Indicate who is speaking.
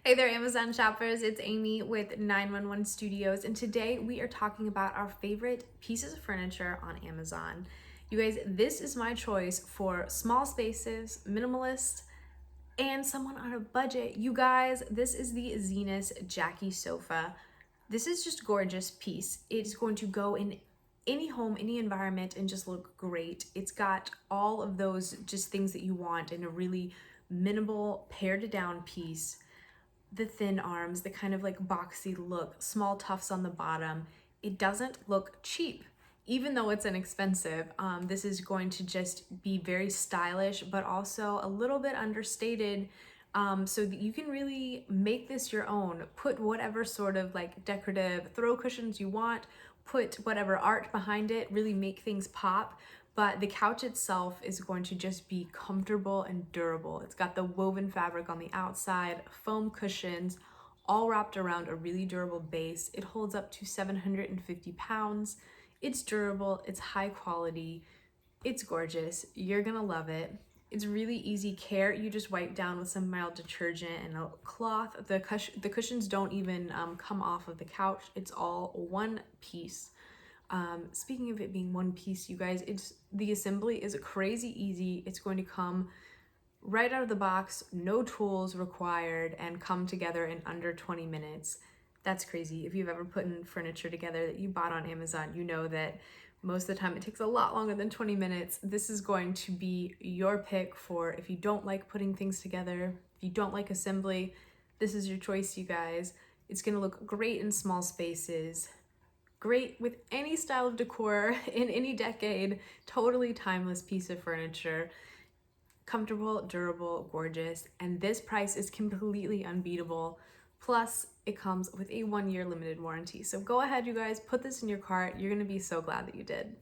Speaker 1: Hey there, Amazon shoppers. It's Amy with 911 Studios, and today we are talking about our favorite pieces of furniture on Amazon. You guys, this is my choice for small spaces, minimalist, and someone on a budget. You guys, this is the ZINUS Jackie sofa. This is just gorgeous piece. It's going to go in any home, any environment, and just look great. It's got all of those just things that you want in a really minimal, pared down piece. The thin arms, the kind of like boxy look, small tufts on the bottom. It doesn't look cheap, even though it's inexpensive. This is going to just be very stylish, but also a little bit understated, so that you can really make this your own. Put whatever sort of like decorative throw cushions you want, put whatever art behind it, really make things pop. But the couch itself is going to just be comfortable and durable. It's got the woven fabric on the outside, foam cushions, all wrapped around a really durable base. It holds up to 750 pounds. It's durable, it's high quality, it's gorgeous. You're gonna love it. It's really easy care. You just wipe down with some mild detergent and a cloth. The cushions don't even come off of the couch. It's all one piece. Speaking of it being one piece, you guys, the assembly is crazy easy. It's going to come right out of the box, no tools required, and come together in under 20 minutes. That's crazy. If you've ever put in furniture together that you bought on Amazon, you know that most of the time it takes a lot longer than 20 minutes. This is going to be your pick for if you don't like putting things together, if you don't like assembly, this is your choice, you guys. It's gonna look great in small spaces, great with any style of decor in any decade, totally timeless piece of furniture. Comfortable, durable, gorgeous, and this price is completely unbeatable. Plus, it comes with a 1-year limited warranty. So go ahead, you guys, put this in your cart. You're gonna be so glad that you did.